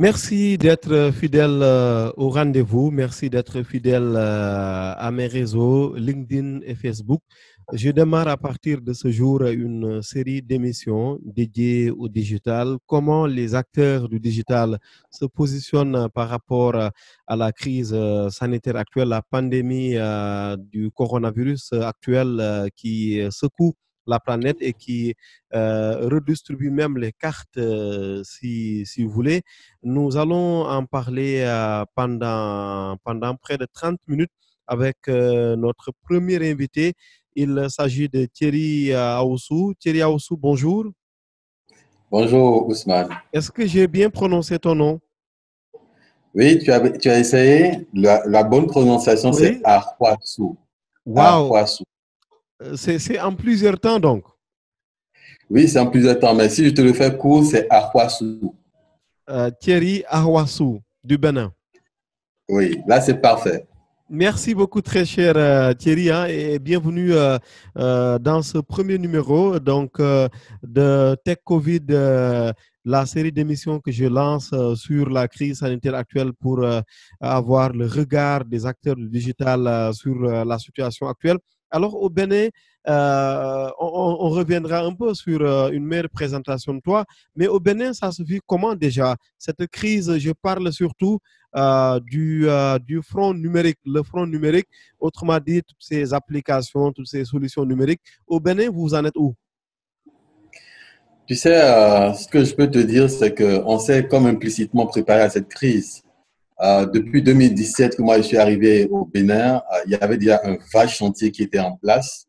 Merci d'être fidèle au rendez-vous. Merci d'être fidèle à mes réseaux LinkedIn et Facebook. Je démarre à partir de ce jour une série d'émissions dédiées au digital. Comment les acteurs du digital se positionnent par rapport à la crise sanitaire actuelle, la pandémie du coronavirus actuel qui secoue la planète et qui redistribue même les cartes, si vous voulez. Nous allons en parler pendant près de 30 minutes avec notre premier invité. Il s'agit de Thierry Aoussou. Thierry Aoussou, bonjour. Bonjour Ousmane. Est-ce que j'ai bien prononcé ton nom? Oui, tu as essayé. La bonne prononciation, c'est Oui. Ahwasu. Waouh. Ahwasu. C'est en plusieurs temps donc. Oui, c'est en plusieurs temps, mais si je te le fais court, c'est Ahwasu. Thierry Aoussou du Bénin. Oui, là, c'est parfait. Merci beaucoup, très cher Thierry, hein, et bienvenue dans ce premier numéro de Tech Covid, la série d'émissions que je lance sur la crise sanitaire actuelle pour avoir le regard des acteurs du digital sur la situation actuelle. Alors, au Bénin, on reviendra un peu sur une meilleure présentation de toi, mais au Bénin, ça se vit comment déjà? Cette crise, je parle surtout du front numérique. Le front numérique, autrement dit, toutes ces applications, toutes ces solutions numériques. Au Bénin, vous en êtes où? Tu sais, ce que je peux te dire, c'est qu'on s'est comme implicitement préparé à cette crise. Depuis 2017 que moi je suis arrivé au Bénin, il y avait déjà un vaste chantier qui était en place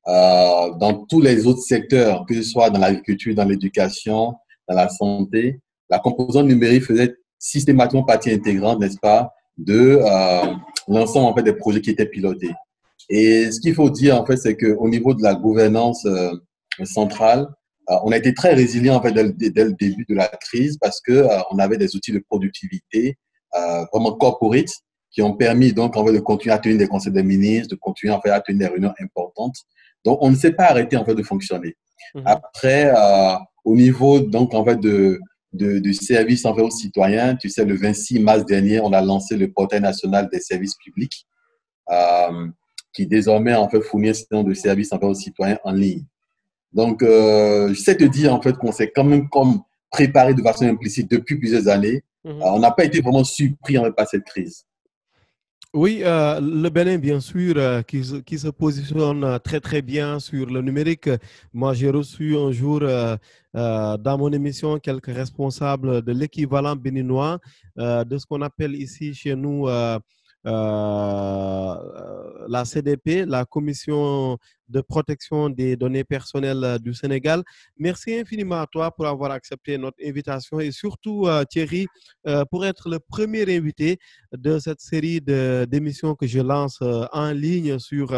dans tous les autres secteurs, que ce soit dans l'agriculture, dans l'éducation, dans la santé. La composante numérique faisait systématiquement partie intégrante, n'est-ce pas, de l'ensemble en fait des projets qui étaient pilotés. Et ce qu'il faut dire en fait, c'est qu'au niveau de la gouvernance centrale, on a été très résilient en fait dès le début de la crise parce que on avait des outils de productivité vraiment corporate qui ont permis donc en fait de continuer à tenir des conseils des ministres, de continuer en fait à tenir des réunions importantes. Donc on ne s'est pas arrêté en fait de fonctionner. Mhm. Après, au niveau donc en fait de services en fait aux citoyens, tu sais, le 26 mars dernier, on a lancé le portail national des services publics euh, qui désormais en fait fournit un certain nombre de services en fait aux citoyens en ligne. Donc, je sais te dire en fait qu'on s'est quand même comme préparé de façon implicite depuis plusieurs années. Mhm. On n'a pas été vraiment surpris en fait, par cette crise. Oui, le Bénin, bien sûr, qui se positionne très, très bien sur le numérique. Moi, j'ai reçu un jour dans mon émission quelques responsables de l'équivalent béninois de ce qu'on appelle ici chez nous la CDP, la Commission de protection des données personnelles du Sénégal. Merci infiniment à toi pour avoir accepté notre invitation et surtout, Thierry, pour être le premier invité de cette série d'émissions que je lance en ligne sur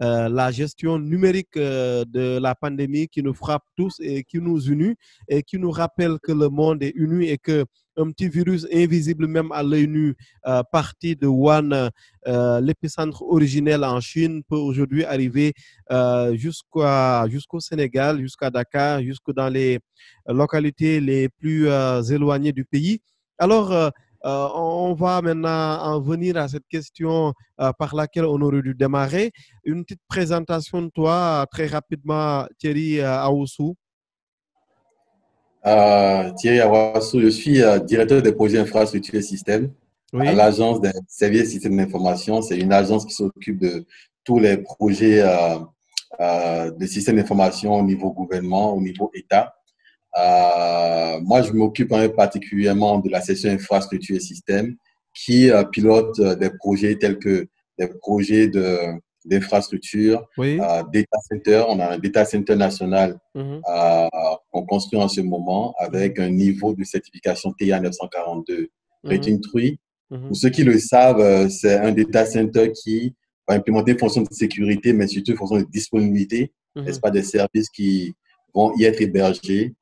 la gestion numérique de la pandémie qui nous frappe tous et qui nous unit et qui nous rappelle que le monde est uni et que un petit virus invisible même à l'œil nu, parti de Wuhan, l'épicentre originel en Chine, peut aujourd'hui arriver jusqu'au Sénégal, jusqu'à Dakar, jusque dans les localités les plus éloignées du pays. Alors, on va maintenant en venir à cette question par laquelle on aurait dû démarrer. Une petite présentation de toi très rapidement, Thierry Aoussou. Thierry Awassou, je suis directeur des projets infrastructures et systèmes à Oui. l'agence des services et systèmes d'information. C'est une agence qui s'occupe de tous les projets de systèmes d'information au niveau gouvernement, au niveau État. Moi, je m'occupe particulièrement de la section infrastructure et systèmes qui pilote des projets tels que des projets d'infrastructure, Oui. data center. On a un data center national Mhm. euh, qu'on construit en ce moment Mhm. avec un niveau de certification TIA 942 Mhm. Rating 3. Pour Mhm. ceux qui le savent, c'est un data center qui va implémenter une fonction de sécurité, mais surtout une fonction de disponibilité, n'est-ce Mhm. pas, des services qui vont y être hébergés.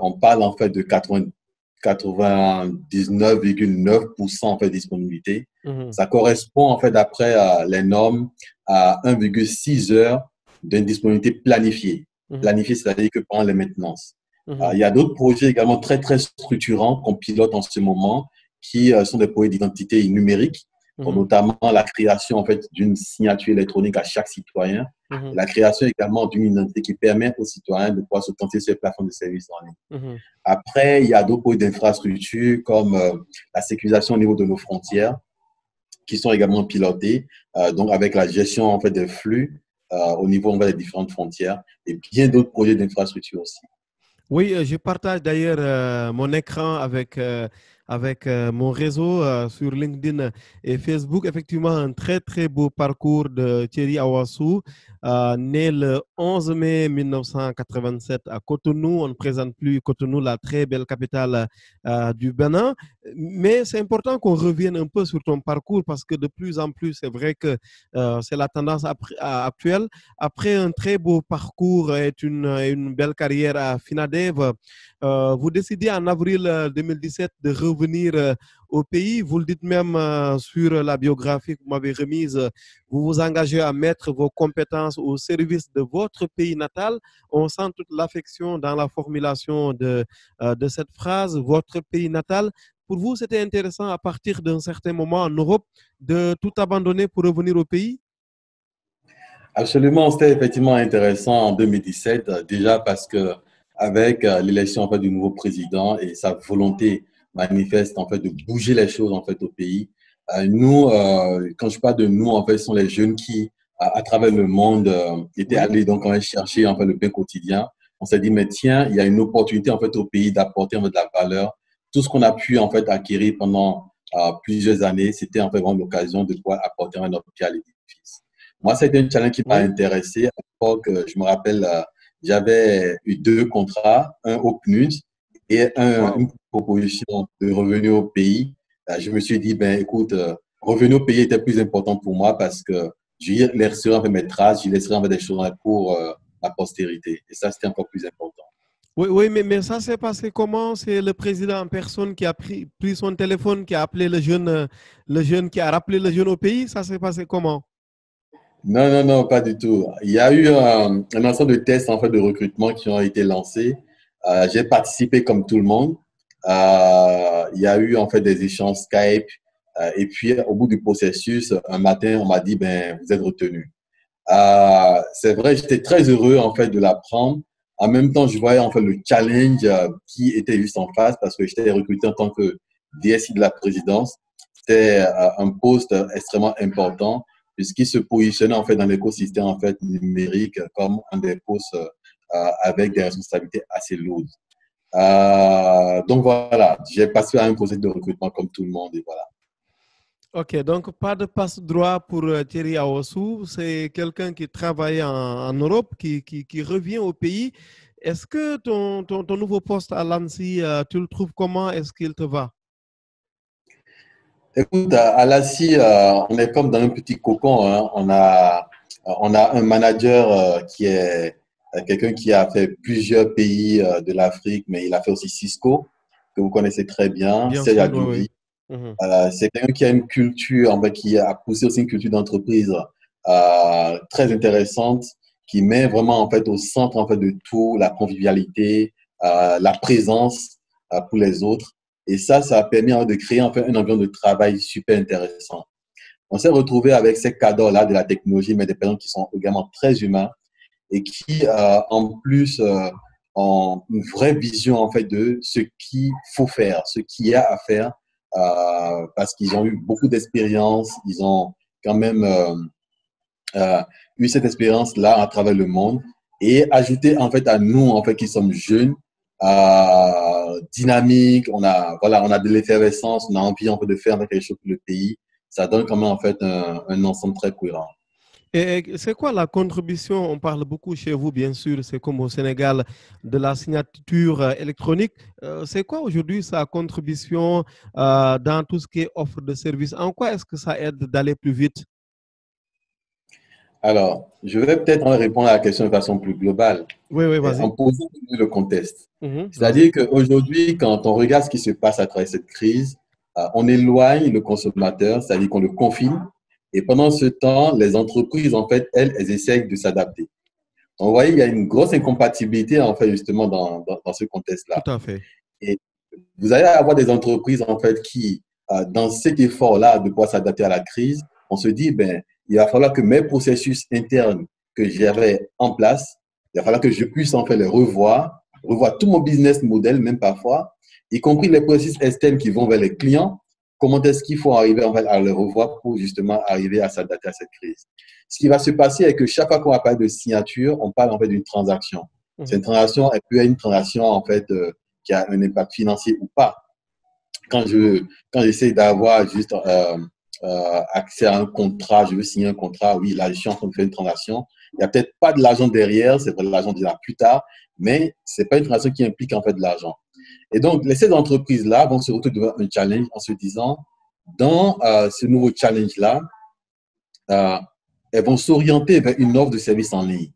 On parle en fait de 99,9% en fait de disponibilité. Mhm. Ça correspond en fait d'après les normes à 1,6 heures d'une disponibilité planifiée. Mhm. Planifiée, c'est-à-dire que pendant les maintenances. Il y a d'autres projets également très, très structurants qu'on pilote en ce moment, qui sont des projets d'identité numérique, comme notamment la création en fait, d'une signature électronique à chaque citoyen, et la création également d'une identité qui permet aux citoyens de pouvoir s'authentifier sur les plateformes de services en ligne. Après, il y a d'autres projets d'infrastructures comme la sécurisation au niveau de nos frontières, qui sont également pilotés, donc avec la gestion en fait, des flux au niveau des différentes frontières, et bien d'autres projets d'infrastructure aussi. Oui, je partage d'ailleurs mon écran avec mon réseau sur LinkedIn et Facebook. Effectivement, un très, très beau parcours de Thierry Awassou, né le 11 mai 1987 à Cotonou. On ne présente plus Cotonou, la très belle capitale du Bénin. Mais c'est important qu'on revienne un peu sur ton parcours parce que de plus en plus, c'est vrai que c'est la tendance actuelle. Après un très beau parcours et une belle carrière à Finadev, vous décidez en avril 2017 de revenir au pays. Vous le dites même sur la biographie que vous m'avez remise. Vous vous engagez à mettre vos compétences au service de votre pays natal. On sent toute l'affection dans la formulation de cette phrase, votre pays natal. Pour vous, c'était intéressant à partir d'un certain moment en Europe de tout abandonner pour revenir au pays? Absolument, c'était effectivement intéressant en 2017, déjà parce que avec l'élection en fait, du nouveau président et sa volonté manifeste en fait, de bouger les choses en fait, au pays, nous, quand je parle de nous, en fait, ce sont les jeunes qui, à travers le monde, étaient allés donc, chercher en fait, le pain quotidien. On s'est dit, mais tiens, il y a une opportunité en fait, au pays d'apporter en fait, de la valeur. Tout ce qu'on a pu en fait, acquérir pendant plusieurs années, c'était en fait vraiment l'occasion de pouvoir apporter notre pierre à l'édifice. Moi, c'était un challenge qui m'a intéressé. À l'époque, je me rappelle, j'avais eu 2 contrats, un au PNUD et une proposition de revenir au pays. Je me suis dit, ben, écoute, revenir au pays était plus important pour moi parce que j'y laisserai avec mes traces, j'y laisserai avec des choses pour la postérité. Et ça, c'était encore plus important. Oui, oui, mais ça s'est passé comment? C'est le président en personne qui a pris son téléphone, qui a appelé le jeune, qui a rappelé le jeune au pays. Ça s'est passé comment? Non, non, non, pas du tout. Il y a eu un ensemble de tests en fait, de recrutement qui ont été lancés. J'ai participé comme tout le monde. Il y a eu en fait des échanges Skype. Et puis, au bout du processus, un matin, on m'a dit, ben, vous êtes retenu. C'est vrai, j'étais très heureux en fait de l'apprendre. En même temps, je voyais en fait le challenge qui était juste en face parce que j'étais recruté en tant que DSI de la présidence. C'était un poste extrêmement important puisqu'il se positionnait en fait dans l'écosystème en fait numérique comme un des postes avec des responsabilités assez lourdes. Donc voilà, j'ai passé à un processus de recrutement comme tout le monde et voilà. Ok, donc pas de passe-droit pour Thierry Aossou. C'est quelqu'un qui travaille en Europe, qui revient au pays. Est-ce que ton nouveau poste à l'ANSI, tu le trouves comment? Est-ce qu'il te va? Écoute, à l'ASI, on est comme dans un petit cocon. Hein. On a un manager qui est quelqu'un qui a fait plusieurs pays de l'Afrique, mais il a fait aussi Cisco, que vous connaissez très bien, Bien Serge sûr, oui, Adoubi. oui. C'est quelqu'un qui a une culture, qui a poussé aussi une culture d'entreprise très intéressante, qui met vraiment en fait au centre en fait de tout la convivialité, la présence pour les autres. Et ça a permis de créer en fait un environnement de travail super intéressant. On s'est retrouvé avec ces cadres-là de la technologie, mais des personnes qui sont également très humains et qui, en plus, ont une vraie vision en fait de ce qu'il faut faire, ce qu'il y a à faire, parce qu'ils ont eu beaucoup d'expérience, ils ont quand même eu cette expérience-là à travers le monde et ajouter en fait à nous en fait qui sommes jeunes, dynamiques, on a de l'effervescence, on a envie en fait de faire quelque chose pour le pays. Ça donne quand même en fait un ensemble très cohérent. Et c'est quoi la contribution? On parle beaucoup chez vous, bien sûr, c'est comme au Sénégal, de la signature électronique. C'est quoi aujourd'hui sa contribution dans tout ce qui est offre de services? En quoi est-ce que ça aide d'aller plus vite? Alors, je vais peut-être répondre à la question de façon plus globale, Oui, oui, en vas-y. posant le contexte. Vas-y. C'est-à-dire qu'aujourd'hui, quand on regarde ce qui se passe à travers cette crise, on éloigne le consommateur, c'est-à-dire qu'on le confine. Et pendant ce temps, les entreprises, en fait, elles essayent de s'adapter. Donc, vous voyez, il y a une grosse incompatibilité, en fait, justement, dans ce contexte-là. Tout à fait. Et vous allez avoir des entreprises, en fait, qui, dans cet effort-là de pouvoir s'adapter à la crise, on se dit, ben, il va falloir que mes processus internes que j'avais en place, il va falloir que je puisse, en fait, les revoir tout mon business model, même parfois, y compris les processus externes qui vont vers les clients. Comment est-ce qu'il faut arriver, en fait, à les revoir pour, justement, arriver à s'adapter à cette crise? Ce qui va se passer est que chaque fois qu'on va parler de signature, on parle, en fait, d'une transaction. C'est une transaction, elle peut être une transaction, en fait, qui a un impact financier ou pas. Quand j'essaie d'avoir juste accès à un contrat, je veux signer un contrat, oui, là, je suis en train de faire une transaction. Il n'y a peut-être pas de l'argent derrière, c'est de l'argent de là plus tard, mais ce n'est pas une transaction qui implique en fait de l'argent. Et donc, ces entreprises-là vont se retrouver devant un challenge en se disant, dans ce nouveau challenge-là, elles vont s'orienter vers une offre de service en ligne.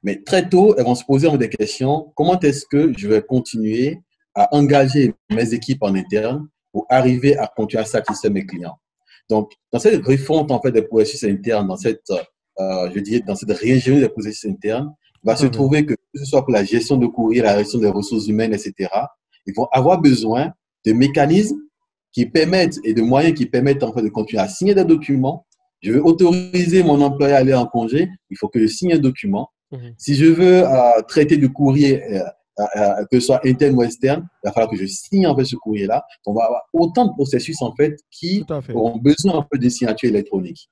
Mais très tôt, elles vont se poser des questions. Comment est-ce que je vais continuer à engager mes équipes en interne pour arriver à continuer à satisfaire mes clients? Donc, dans cette refonte en fait, des processus internes, dans cette, je dirais, dans cette réingénierie des processus internes, il va se trouver que ce soit pour la gestion de courrier, la gestion des ressources humaines, etc., ils vont avoir besoin de mécanismes qui permettent et de moyens qui permettent en fait, de continuer à signer des documents. Je veux autoriser mon employé à aller en congé, il faut que je signe un document. Si je veux traiter du courrier, que ce soit interne ou externe, il va falloir que je signe en fait ce courrier-là. On va avoir autant de processus en fait qui auront besoin un peu de signature électronique.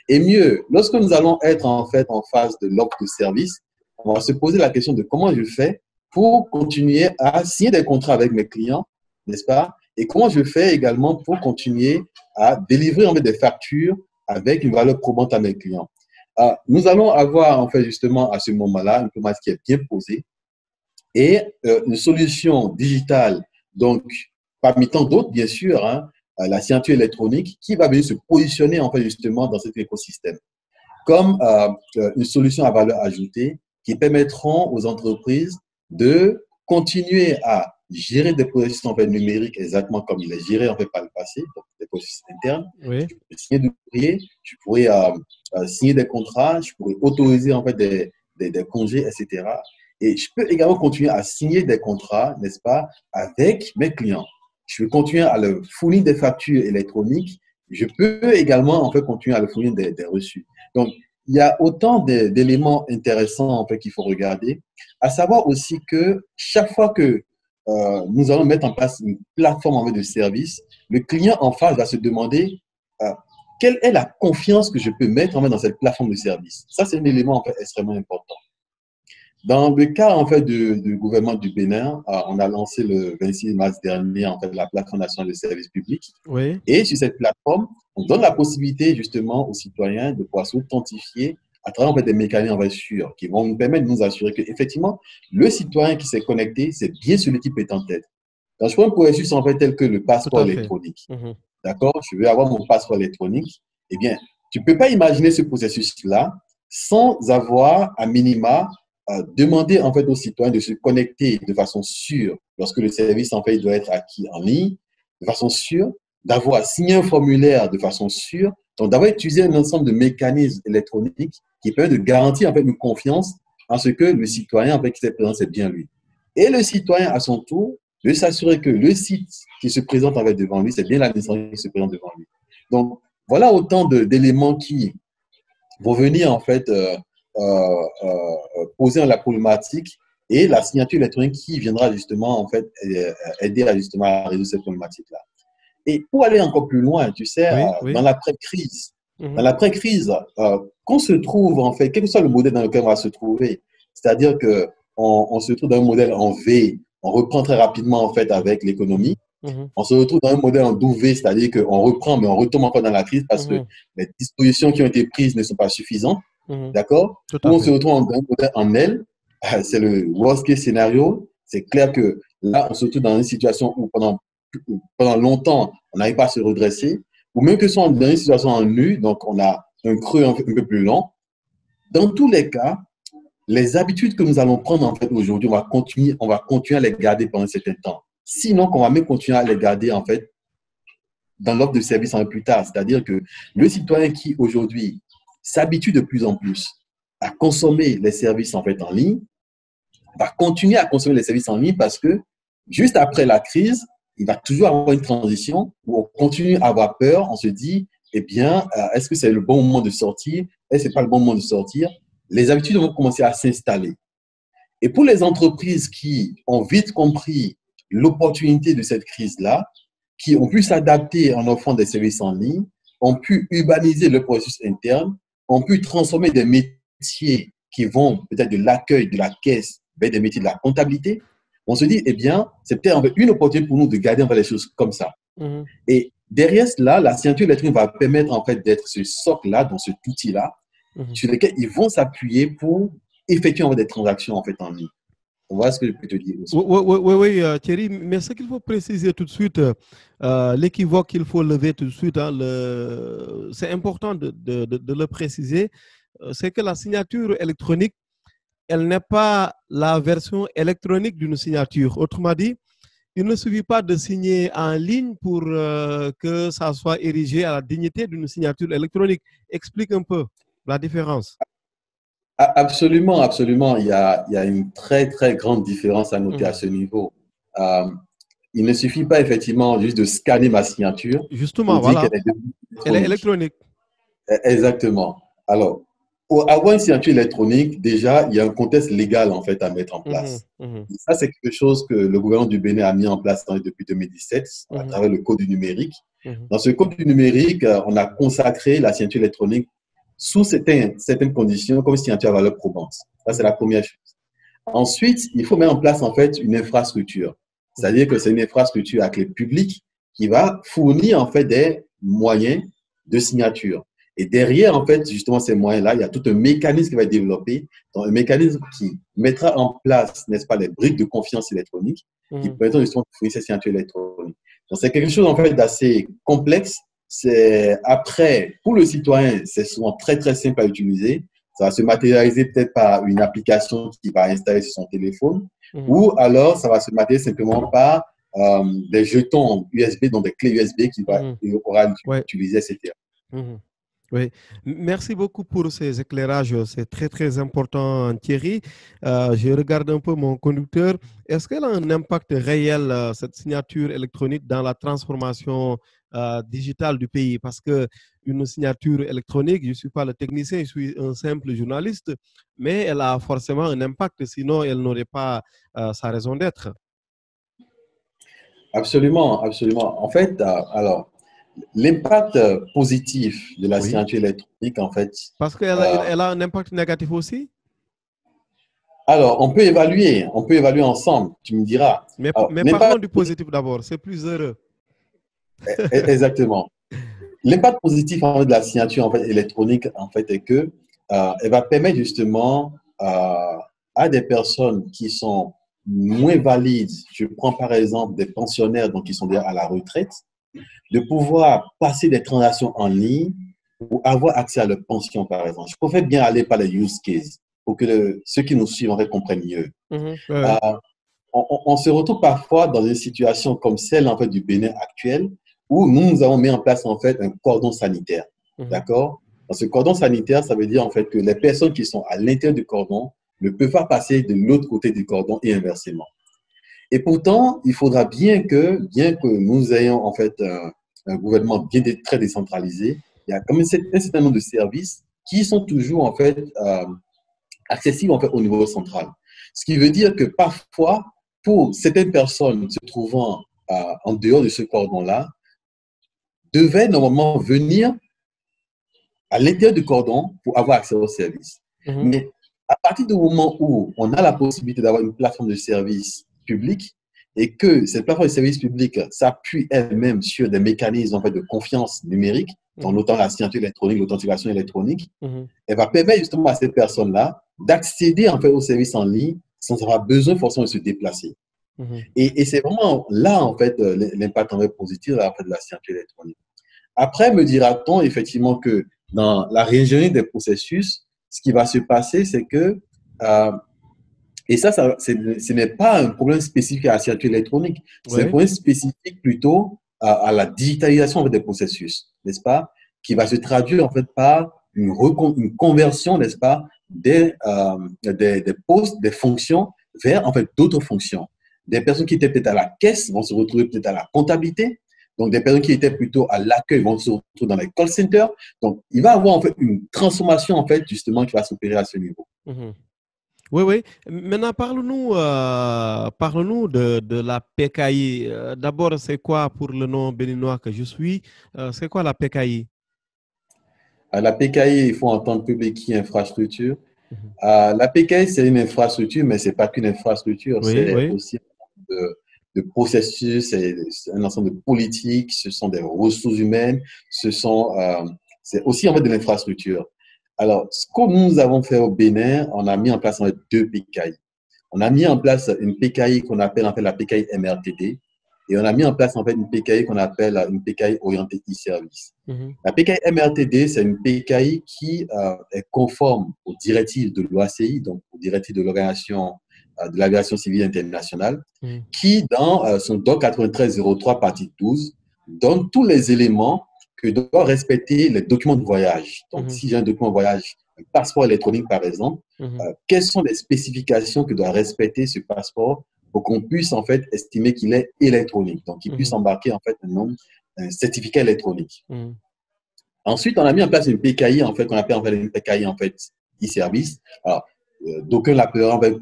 Et mieux, lorsque nous allons être en fait en phase de l'offre de service, on va se poser la question de comment je fais pour continuer à signer des contrats avec mes clients, n'est-ce pas? Et comment je fais également pour continuer à délivrer en fait des factures avec une valeur probante à mes clients. Nous allons avoir en fait justement à ce moment-là une problématique qui est bien posée et une solution digitale, donc parmi tant d'autres bien sûr, hein, la signature électronique qui va venir se positionner en fait justement dans cet écosystème comme une solution à valeur ajoutée qui permettront aux entreprises de continuer à gérer des processus en fait numériques exactement comme il est géré en fait par le passé, donc des processus internes. Oui. Je pourrais signer du courrier, je pourrais signer des contrats, je pourrais autoriser en fait des congés, etc. Et je peux également continuer à signer des contrats, n'est-ce pas, avec mes clients. Je peux continuer à leur fournir des factures électroniques. Je peux également en fait continuer à leur fournir des reçus. Donc, il y a autant d'éléments intéressants en fait, qu'il faut regarder. À savoir aussi que chaque fois que nous allons mettre en place une plateforme en fait, de service, le client en face va se demander quelle est la confiance que je peux mettre en fait, dans cette plateforme de service. Ça, c'est un élément en fait, extrêmement important. Dans le cas en fait, du gouvernement du Bénin, on a lancé le 26 mars dernier en fait, la plateforme nationale de services publics. Oui. Et sur cette plateforme, on donne la possibilité justement aux citoyens de pouvoir s'authentifier à travers en fait, des mécanismes en fait, sûrs qui vont nous permettre de nous assurer qu'effectivement, le citoyen qui s'est connecté, c'est bien celui qui est en tête. Quand je prends un processus en fait, tel que le passeport électronique, d'accord, je veux avoir mon passeport électronique, eh bien, tu ne peux pas imaginer ce processus-là sans avoir à minima demander en fait aux citoyens de se connecter de façon sûre lorsque le service en fait doit être acquis en ligne, de façon sûre, d'avoir signé un formulaire de façon sûre, donc d'avoir utilisé un ensemble de mécanismes électroniques qui permettent de garantir en fait une confiance en ce que le citoyen en fait qui s'est présent c'est bien lui. Et le citoyen à son tour de s'assurer que le site qui se présente en fait devant lui c'est bien l'administration qui se présente devant lui. Donc voilà autant d'éléments qui vont venir en fait poser la problématique et la signature électronique qui viendra justement en fait aider à justement à résoudre cette problématique-là. Et pour aller encore plus loin, tu sais, dans l'après-crise, qu'on se trouve en fait, quel que soit le modèle dans lequel on va se trouver, c'est-à-dire que on se trouve dans un modèle en V, on reprend très rapidement en fait avec l'économie. On se retrouve dans un modèle en W, c'est-à-dire qu'on reprend, mais on retombe encore dans la crise parce que les dispositions qui ont été prises ne sont pas suffisantes. D'accord? Ou on se retrouve dans un modèle en L, c'est le worst case scénario. C'est clair que là, on se retrouve dans une situation où pendant longtemps, on n'arrive pas à se redresser, ou même que ce soit dans une situation en U, donc on a un creux un peu plus long. Dans tous les cas, les habitudes que nous allons prendre en fait aujourd'hui, on va continuer à les garder pendant un certain temps. Sinon, qu'on va même continuer à les garder en fait dans l'offre de service un peu plus tard. C'est-à-dire que le citoyen qui aujourd'hui s'habitue de plus en plus à consommer les services en fait en ligne, va continuer à consommer les services en ligne parce que juste après la crise, il va toujours avoir une transition où on continue à avoir peur, on se dit, eh bien, est-ce que c'est le bon moment de sortir? Est-ce que ce n'est pas le bon moment de sortir? Les habitudes vont commencer à s'installer. Et pour les entreprises qui ont vite compris l'opportunité de cette crise-là, qui ont pu s'adapter en offrant des services en ligne, ont pu urbaniser le processus interne, ont pu transformer des métiers qui vont peut-être de l'accueil, de la caisse, vers des métiers de la comptabilité, on se dit, eh bien, c'est peut-être une opportunité pour nous de garder les choses comme ça. Et derrière cela, la signature électronique va permettre en fait d'être ce socle-là, dans cet outil-là, sur lequel ils vont s'appuyer pour effectuer des transactions en fait en ligne. Voilà ce que je peux te dire aussi. Oui, Thierry, mais ce qu'il faut préciser tout de suite, l'équivoque qu'il faut lever tout de suite, hein, c'est important de le préciser, c'est que la signature électronique, elle n'est pas la version électronique d'une signature. Autrement dit, il ne suffit pas de signer en ligne pour que ça soit érigé à la dignité d'une signature électronique. Explique un peu la différence. Absolument, absolument. Il y a une très, très grande différence à noter à ce niveau. Il ne suffit pas effectivement juste de scanner ma signature. Justement, voilà. Elle est électronique. Exactement. Alors, pour avoir une signature électronique, déjà, il y a un contexte légal en fait à mettre en place. Et ça, c'est quelque chose que le gouvernement du Bénin a mis en place depuis 2017 à travers le Code du numérique. Dans ce Code du numérique, on a consacré la signature électronique sous certaines conditions comme signature à valeur probante. Ça, c'est la première chose. Ensuite, il faut mettre en place en fait une infrastructure. C'est-à-dire que c'est une infrastructure à clé publique qui va fournir en fait des moyens de signature. Et derrière, en fait, justement, ces moyens-là, il y a tout un mécanisme qui va être développé, un mécanisme qui mettra en place, n'est-ce pas, les briques de confiance électronique qui permettront justement de fournir ces signatures électroniques. Donc, c'est quelque chose, en fait, d'assez complexe. Après, pour le citoyen, c'est souvent très, très simple à utiliser. Ça va se matérialiser peut-être par une application qu'il va installer sur son téléphone ou alors ça va se matérialiser simplement par des jetons USB, donc des clés USB qu'il aura utilisé, etc. Oui, merci beaucoup pour ces éclairages. C'est très, très important, Thierry. Je regarde un peu mon conducteur. Est-ce qu'elle a un impact réel, cette signature électronique, dans la transformation digitale du pays? Parce qu'une signature électronique, je ne suis pas le technicien, je suis un simple journaliste, mais elle a forcément un impact, sinon elle n'aurait pas sa raison d'être. Absolument, absolument. En fait, alors, l'impact positif de la signature électronique, en fait… Parce qu'elle a un impact négatif aussi? Alors, on peut évaluer ensemble, tu me diras. Mais parlons du positif d'abord, c'est plus heureux. Exactement. L'impact positif en fait, de la signature en fait, électronique en fait, est que elle va permettre justement à des personnes qui sont moins valides, je prends par exemple des pensionnaires donc, qui sont déjà à la retraite, de pouvoir passer des transactions en ligne ou avoir accès à leur pension par exemple. Je préfère bien aller par les use cases pour que ceux qui nous suivent en fait, comprennent mieux. On se retrouve parfois dans une situation comme celle en fait, du Bénin actuel où nous avons mis en place en fait un cordon sanitaire. D'accord? Dans ce cordon sanitaire, ça veut dire en fait que les personnes qui sont à l'intérieur du cordon ne peuvent pas passer de l'autre côté du cordon et inversement. Et pourtant, il faudra bien que nous ayons en fait un gouvernement très décentralisé, il y a quand même un certain nombre de services qui sont toujours en fait accessibles en fait au niveau central. Ce qui veut dire que parfois, pour certaines personnes se trouvant en dehors de ce cordon-là, devaient normalement venir à l'intérieur du cordon pour avoir accès au service. Mais à partir du moment où on a la possibilité d'avoir une plateforme de service public et que cette plateforme de service public s'appuie elle-même sur des mécanismes en fait, de confiance numérique, notamment la signature électronique, l'authentification électronique, elle va permettre justement à ces personnes-là d'accéder en fait, aux services en ligne sans avoir besoin forcément de se déplacer. Et c'est vraiment là, en fait, l'impact en fait, positif en fait, de la signature électronique. Après, me dira-t-on effectivement que dans la réingénierie des processus, ce qui va se passer, c'est que, et ça ce n'est pas un problème spécifique à la signature électronique, c'est un problème spécifique plutôt à la digitalisation en fait, des processus, n'est-ce pas, qui va se traduire en fait par une conversion, n'est-ce pas, des postes, des fonctions vers en fait d'autres fonctions. Des personnes qui étaient peut-être à la caisse vont se retrouver peut-être à la comptabilité. Donc, des personnes qui étaient plutôt à l'accueil vont se retrouver dans les call centers. Donc, il va y avoir en fait une transformation en fait justement qui va s'opérer à ce niveau. Oui, oui. Maintenant, parle-nous de la PKI. D'abord, c'est quoi pour le nom béninois que je suis? C'est quoi la PKI? La PKI, il faut entendre public qui infrastructure. Mhm. La PKI, c'est une infrastructure, mais ce n'est pas qu'une infrastructure, Oui, c'est oui. aussi de processus, c'est un ensemble de politiques, ce sont des ressources humaines, c'est aussi en fait de l'infrastructure. Alors, ce que nous avons fait au Bénin, on a mis en place en fait, 2 PKI. On a mis en place une PKI qu'on appelle en fait la PKI MRTD et on a mis en place en fait une PKI qu'on appelle une PKI orientée e-service. Mhm. La PKI MRTD, c'est une PKI qui est conforme aux directives de l'OACI, donc aux directives de l'Organisation de l'aviation civile internationale, Mhm. qui, dans son doc 9303, partie 12, donne tous les éléments que doivent respecter les documents de voyage. Donc, Mhm. si j'ai un document de voyage, un passeport électronique par exemple, Mhm. quelles sont les spécifications que doit respecter ce passeport pour qu'on puisse en fait estimer qu'il est électronique, donc qu'il puisse Mhm. embarquer en fait un certificat électronique. Mhm. Ensuite, on a mis en place une PKI, en fait, qu'on appelle en fait une PKI, en fait, e-service. Alors, d'aucuns l'appelleront avec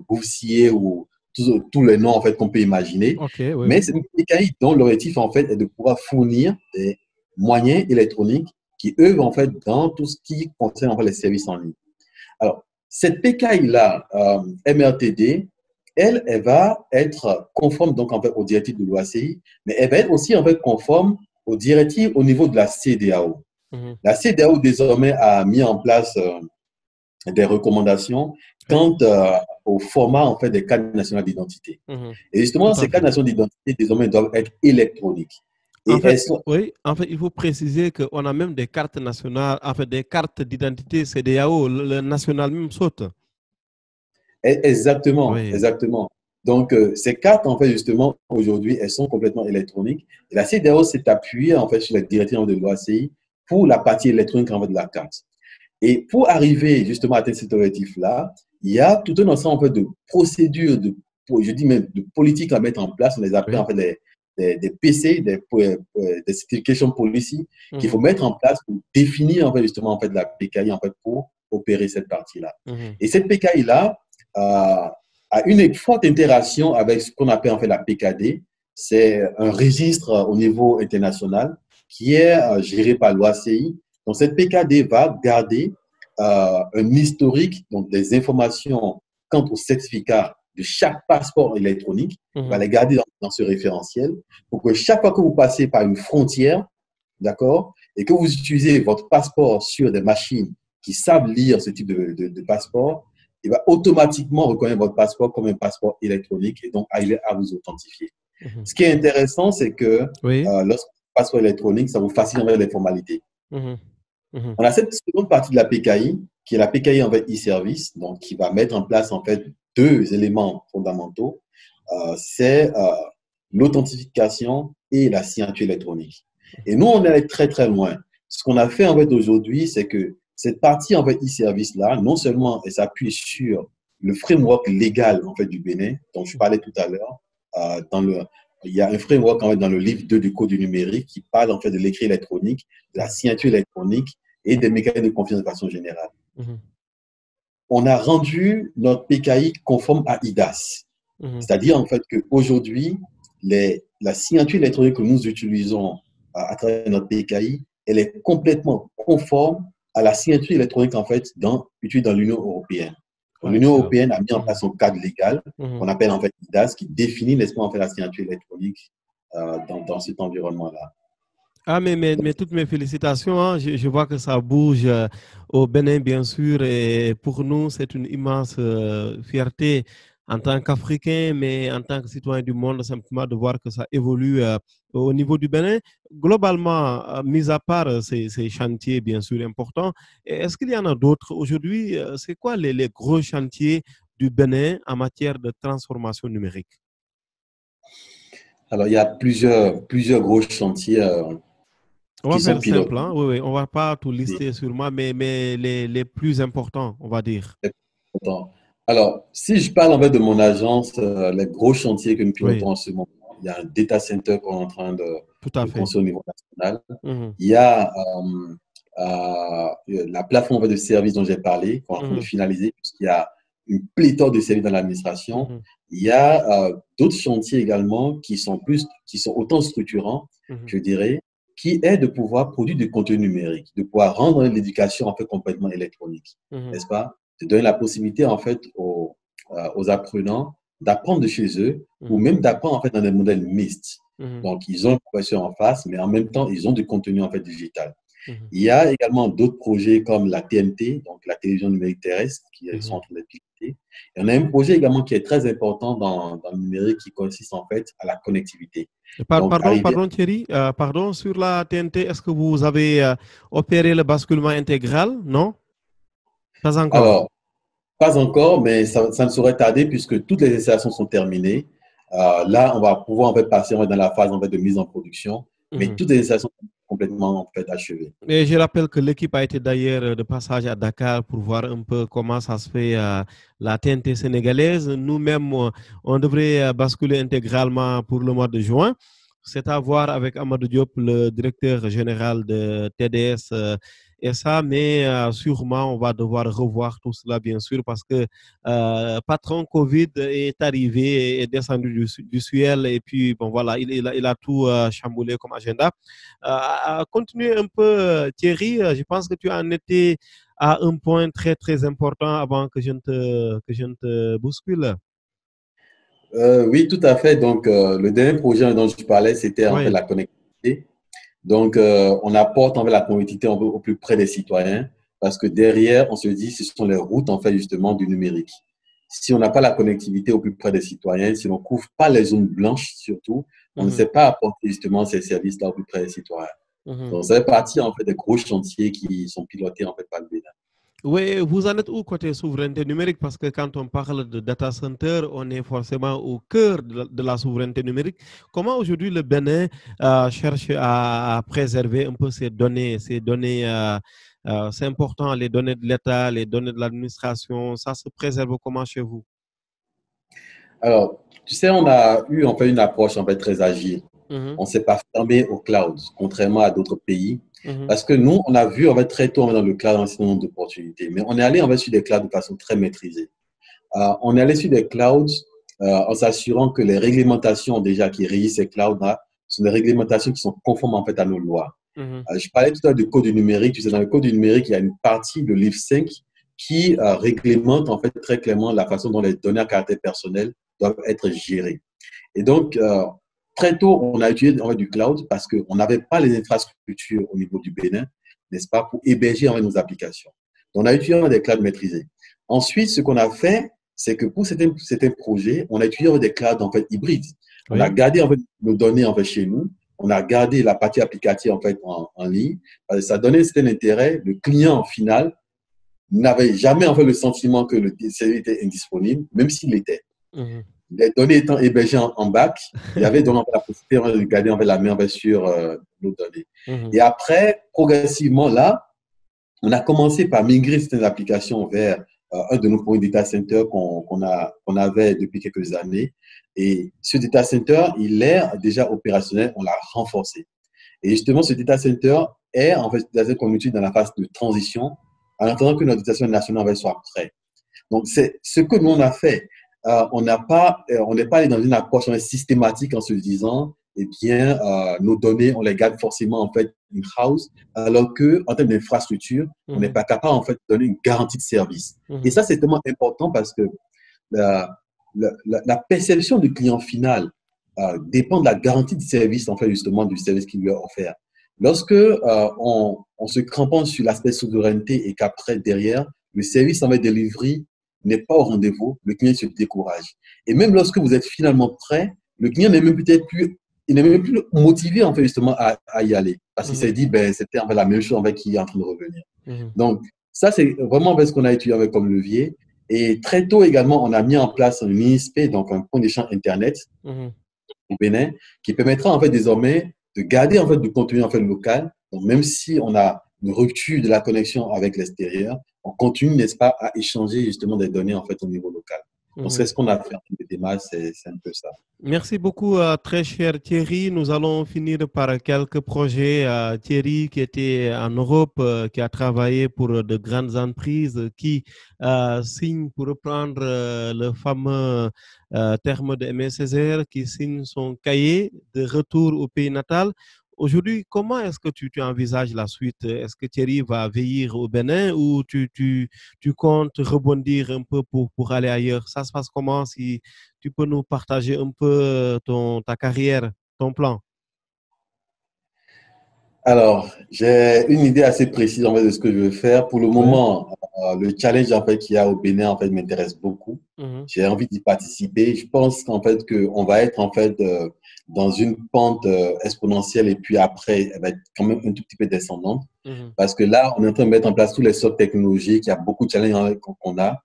GouVCA ou tous les noms, en fait, qu'on peut imaginer. OK, oui, Mais oui. c'est une PKI dont l'objectif, en fait, est de pouvoir fournir des moyens électroniques qui œuvrent, en fait, dans tout ce qui concerne, en fait, les services en ligne. Alors, cette PKI-là, MRTD, elle va être conforme donc en fait aux directives de l'OACI, mais elle va être aussi en fait conforme aux directives au niveau de la CEDEAO. Mhm. La CEDEAO désormais a mis en place des recommandations Oui. quant au format en fait des cartes nationales d'identité. Mhm. Et justement, Tout à ces cartes fait. nationales d'identité désormais doivent être électroniques. En Et fait, elles sont oui, en fait, il faut préciser qu'on a même des cartes nationales, en fait, des cartes d'identité CEDEAO, le national même saute. exactement, Oui. exactement. Donc, ces cartes, en fait, justement, aujourd'hui, elles sont complètement électroniques. Et la CEDEAO s'est appuyée, en fait, sur la directive de l'OACI pour la partie électronique, en fait, de la carte. Et pour arriver, justement, à atteindre cet objectif-là, il y a tout un ensemble, en fait, de procédures, je dis même de politiques à mettre en place. On les appelle, Oui. en fait, des PC, des Certification Policy, qu'il faut Mhm. mettre en place pour définir, en fait, justement, en fait, la PKI, en fait, pour opérer cette partie-là. Mhm. Et cette PKI-là, a une forte interaction avec ce qu'on appelle en fait la PKD. C'est un registre au niveau international qui est géré par l'OACI. Donc, cette PKD va garder un historique, donc des informations quant au certificat de chaque passeport électronique. Il va Mhm. les garder dans ce référentiel pour que chaque fois que vous passez par une frontière, d'accord, et que vous utilisez votre passeport sur des machines qui savent lire ce type de passeport, il va automatiquement reconnaître votre passeport comme un passeport électronique et donc arriver à vous authentifier. Mhm. Ce qui est intéressant, c'est que Oui. lorsque vous passeport électronique, ça vous facilite les formalités. Mhm. Mhm. On a cette seconde partie de la PKI, qui est la PKI en fait e-service, donc qui va mettre en place en fait 2 éléments fondamentaux. C'est l'authentification et la signature électronique. Et nous, on est allé très très loin. Ce qu'on a fait en fait aujourd'hui, c'est que cette partie en fait e-service là, non seulement elle s'appuie sur le framework légal en fait du Bénin, dont je parlais tout à l'heure, il y a un framework en fait, dans le livre 2 du Code du numérique qui parle en fait de l'écrit électronique, de la signature électronique et des mécanismes de confiance de façon générale. Mhm. On a rendu notre PKI conforme à IDAS. Mhm. C'est-à-dire en fait qu'aujourd'hui, la signature électronique que nous utilisons à travers notre PKI, elle est complètement conforme à la signature électronique en fait utilisée dans l'Union européenne. Ah, L'Union excellent. européenne a mis en Mhm. place un cadre légal Mhm. qu'on appelle en fait IDAS qui définit n'est-ce pas, en fait, la signature électronique dans cet environnement-là. Ah, mais toutes mes félicitations, hein. Je vois que ça bouge au Bénin, bien sûr. Et pour nous, c'est une immense fierté en tant qu'Africains, mais en tant que citoyen du monde, simplement de voir que ça évolue au niveau du Bénin. Globalement, mis à part ces chantiers, bien sûr, importants, est-ce qu'il y en a d'autres aujourd'hui? C'est quoi les gros chantiers du Bénin en matière de transformation numérique? Alors, il y a plusieurs gros chantiers On va qui sont faire pilotés. simple, hein? Oui, oui. On va pas tout lister sûrement, mais les plus importants, on va dire. Alors, si je parle en fait de mon agence, les gros chantiers que nous pilotons Oui, en ce moment, il y a un data center qu'on est en train tout à de fait. construire au niveau national. Mhm, Il y a la plateforme de services dont j'ai parlé, qu'on est en train de mhm, finaliser, puisqu'il y a une pléthore de services dans l'administration. mhm, Il y a d'autres chantiers également qui sont autant structurants, mhm, je dirais, qui est de pouvoir produire du contenu numérique, de pouvoir rendre l'éducation en fait complètement électronique, mhm, n'est-ce pas? De donner la possibilité en fait aux apprenants d'apprendre de chez eux ou mhm, même d'apprendre en fait dans des modèles mixtes. mhm, Donc, ils ont une professeur en face, mais en même temps, ils ont du contenu en fait digital. mhm, Il y a également d'autres projets comme la TNT, donc la télévision numérique terrestre, qui sont mhm. en train d'être pilotés. Et on a un projet également qui est très important dans le numérique qui consiste en fait à la connectivité. Donc, Pardon, arriver. pardon Thierry, pardon, sur la TNT, est-ce que vous avez opéré le basculement intégral? Non? Pas encore. Alors, pas encore, mais ça ne saurait tarder puisque toutes les installations sont terminées. Là, on va pouvoir en fait passer dans la phase en fait de mise en production, mais Mhm. toutes les installations sont complètement en fait achevées. Et je rappelle que l'équipe a été d'ailleurs de passage à Dakar pour voir un peu comment ça se fait la TNT sénégalaise. Nous-mêmes, on devrait basculer intégralement pour le mois de juin. C'est à voir avec Amadou Diop, le directeur général de TDS. Et ça, mais sûrement, on va devoir revoir tout cela, bien sûr, parce que patron Covid est arrivé, est descendu du ciel, et puis, bon, voilà, il a tout chamboulé comme agenda. Continuer un peu, Thierry, je pense que tu en étais à un point très, très important avant que je ne te bouscule. Oui, tout à fait. Donc, le dernier projet dont je parlais, c'était en fait Oui. la connectivité. Donc, on apporte en fait la connectivité au plus près des citoyens parce que derrière, on se dit, ce sont les routes en fait justement du numérique. Si on n'a pas la connectivité au plus près des citoyens, si on ne couvre pas les zones blanches surtout, on ne Mhm, sait pas apporter justement ces services-là au plus près des citoyens. mhm. Donc, ça fait partie en fait des gros chantiers qui sont pilotés en fait par le Bénin. Oui, vous en êtes où côté souveraineté numérique? Parce que quand on parle de data center, on est forcément au cœur de la souveraineté numérique. Comment aujourd'hui le Bénin cherche à préserver un peu ces données c'est important, les données de l'État, les données de l'administration, ça se préserve comment chez vous? Alors, tu sais, on a eu en fait une approche en fait très agile. Mhm, On ne s'est pas fermé au cloud, contrairement à d'autres pays. mhm, Parce que nous, on a vu en fait, très tôt dans le cloud un certain nombre d'opportunités. Mais on est allé en fait, sur des clouds de façon très maîtrisée. On est allé sur des clouds en s'assurant que les réglementations déjà qui régissent ces clouds-là sont des réglementations qui sont conformes en fait à nos lois. mhm, Je parlais tout à l'heure du code du numérique. Tu sais, dans le code du numérique, il y a une partie de l'IF 5 qui réglemente en fait très clairement la façon dont les données à caractère personnel doivent être gérées. Et donc, très tôt, on a utilisé en fait, du cloud parce qu'on n'avait pas les infrastructures au niveau du Bénin, n'est-ce pas, pour héberger en fait, nos applications. Donc, on a utilisé des clouds maîtrisés. Ensuite, ce qu'on a fait, c'est que pour certains projets, on a utilisé des clouds en fait, hybrides. On a oui. gardé en fait, nos données en fait, chez nous. On a gardé la partie applicative en, fait, en ligne. Ça donnait un certain intérêt. Le client final n'avait jamais en fait, le sentiment que le service était indisponible, même s'il l'était. Mhm. Les données étant hébergées en bac, il y avait donc la possibilité de garder en fait, la main sur nos données. Mhm. Et après, progressivement, là, on a commencé par migrer certaines applications vers un de nos premiers data centers qu'on avait depuis quelques années. Et ce data center, il est déjà opérationnel, on l'a renforcé. Et justement, ce data center est en fait qu'on utilise dans la phase de transition en attendant que notre data center national soit prêt. Donc, c'est ce que nous, on a fait. On n'est pas allé dans une approche systématique en se disant, eh bien, nos données, on les garde forcément en fait in-house, alors qu'en termes d'infrastructure, on n'est Mhm. pas capable en fait de donner une garantie de service. Et Mhm. ça, c'est tellement important parce que la, la perception du client final dépend de la garantie de service, en fait, justement, du service qui lui est offert. Lorsque on se cramponne sur l'aspect souveraineté et qu'après, derrière, le service en fait delivery n'est pas au rendez-vous, le client se décourage. Et même lorsque vous êtes finalement prêt, le client n'est même peut-être plus, il n'est même plus motivé en fait justement à y aller parce qu'il s'est Mhm. dit ben c'était en fait la même chose en fait qui est en train de revenir. Mhm. Donc ça c'est vraiment ce qu'on a étudié avec comme levier. Et très tôt également on a mis en place un ISP, donc un point d'échange internet Mhm. au Bénin, qui permettra en fait désormais de garder en fait du contenu en fait local. Donc, même si on a une rupture de la connexion avec l'extérieur, on continue, n'est-ce pas, à échanger justement des données en fait au niveau local. Donc, c'est ce qu'on a fait en termes de démarche, c'est un peu ça. Merci beaucoup, très cher Thierry. Nous allons finir par quelques projets. Thierry, qui était en Europe, qui a travaillé pour de grandes entreprises, qui signe, pour reprendre le fameux terme de Aimé Césaire, qui signe son cahier de retour au pays natal. Aujourd'hui, comment est-ce que tu envisages la suite? Est-ce que Thierry va veiller au Bénin ou tu comptes rebondir un peu pour aller ailleurs? Ça se passe comment, si tu peux nous partager un peu ta carrière, ton plan? Alors, j'ai une idée assez précise en fait de ce que je veux faire. Pour le Oui. moment, le challenge en fait qu'il y a au Bénin en fait m'intéresse beaucoup. Mhm, J'ai envie d'y participer. Je pense qu'en fait qu'on va être en fait dans une pente exponentielle et puis après elle va être quand même un tout petit peu descendante mhm, parce que là on est en train de mettre en place tous les socles technologiques. Il y a beaucoup de challenges qu'on a,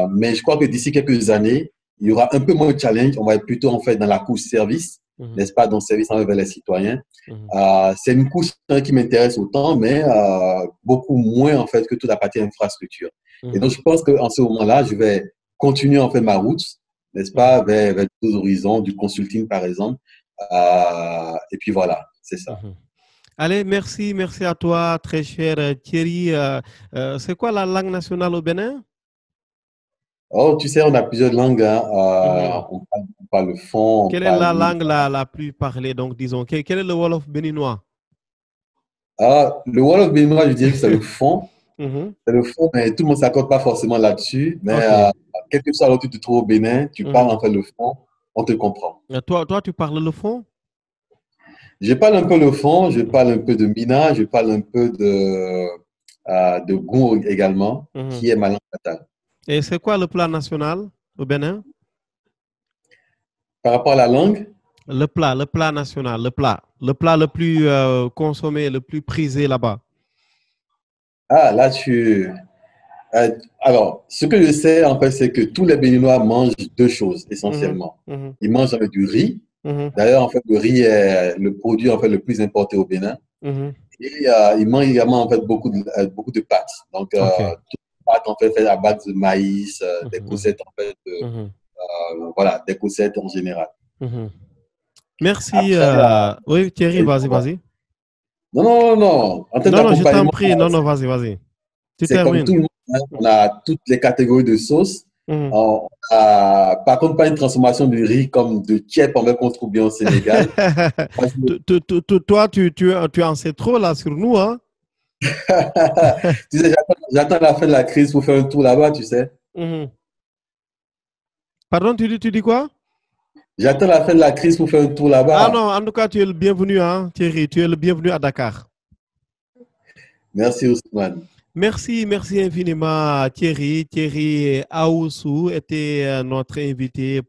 mais je crois que d'ici quelques années il y aura un peu moins de challenge. On va être plutôt en fait dans la couche service, mhm, n'est-ce pas, dans le service envers les citoyens. mhm, C'est une couche qui m'intéresse autant, mais beaucoup moins en fait que toute la partie infrastructure. Et donc, mhm, je pense qu'en ce moment-là, je vais continuer en fait ma route, n'est-ce pas, mhm, vers d'autres horizons, du consulting par exemple. Et puis voilà, c'est ça. mhm. Allez, merci à toi, très cher Thierry. C'est quoi la langue nationale au Bénin? Oh, tu sais, on a plusieurs langues, hein. Mhm. On parle le fond, on Quelle est parle la l'île. langue la plus parlée? Donc, disons, quel est le Wolof béninois? Le Wolof béninois, je dirais que c'est le fond. Mhm. C'est le fond, mais tout le monde ne s'accorde pas forcément là-dessus. Mais OK. quel que soit là où tu te trouves au Bénin, tu parles Mhm. en fait le fond, on te comprend. Toi, tu parles le fond? Je parle un peu le fond, je Mhm. parle un peu de Mina, je parle un peu de Gour également, Mhm. qui est ma langue natale. Et c'est quoi le plat national au Bénin? Par rapport à la langue, Le plat national, le plat le plus consommé, le plus prisé là-bas. là, alors, ce que je sais, en fait, c'est que tous les Béninois mangent deux choses Mhm, essentiellement. mhm, Ils mangent avec du riz. mhm, D'ailleurs, en fait, le riz est le produit en fait le plus importé au Bénin. mhm. Et ils mangent également en fait beaucoup de pâtes. Donc, OK. toutes les pâtes en fait faites à base de maïs, des Mhm, courgettes en fait, mhm, voilà, des courgettes en général. mhm. Merci. Après, Oui, Thierry, vas-y. non, non, non, non. En termes Non, non, je t'en d'accompagnement, prie. Non, non, vas-y. Tu c'est comme tout termines. le monde, hein. On Mhm, a toutes les catégories de sauces. mhm. Par contre, pas une transformation du riz comme de Tchèp en fait qu'on trouve bien au Sénégal. Parce que- Toi, tu en sais trop là sur nous, hein? tu sais, j'attends la fin de la crise pour faire un tour là-bas, tu sais. Mhm. Pardon, tu dis quoi? J'attends la fin de la crise pour faire un tour Ah non, là-bas. en tout cas, tu es le bienvenu, hein, Thierry. Tu es le bienvenu à Dakar. Merci, Ousmane. Merci infiniment Thierry. Thierry Aoussou était notre invité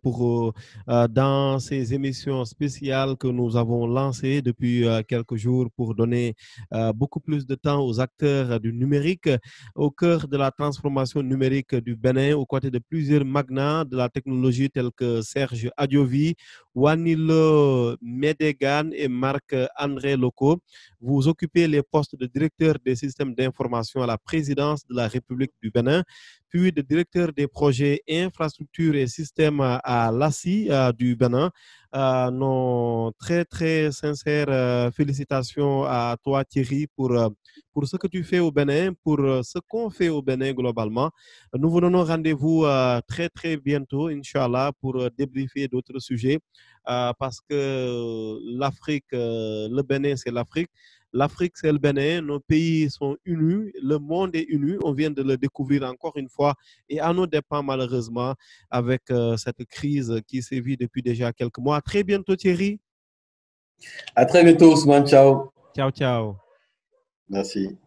dans ces émissions spéciales que nous avons lancées depuis quelques jours pour donner beaucoup plus de temps aux acteurs du numérique au cœur de la transformation numérique du Bénin, aux côtés de plusieurs magnats de la technologie tels que Serge Adiovi, Wanilo Medegan et Marc-André Loco. Vous occupez les postes de directeur des systèmes d'information à la présidence de la République du Bénin, puis de directeur des projets infrastructures et systèmes à l'ACI du Bénin. Nos très sincères félicitations à toi Thierry pour ce que tu fais au Bénin, pour ce qu'on fait au Bénin globalement. Nous vous donnons rendez-vous très bientôt, Inch'Allah, pour débriefer d'autres sujets parce que l'Afrique, le Bénin, c'est l'Afrique. L'Afrique, c'est le Bénin. Nos pays sont unis. Le monde est uni. On vient de le découvrir encore une fois et à nos dépens, malheureusement, avec cette crise qui sévit depuis déjà quelques mois. À très bientôt, Thierry. À très bientôt, Ousmane. Ciao. Ciao. Merci.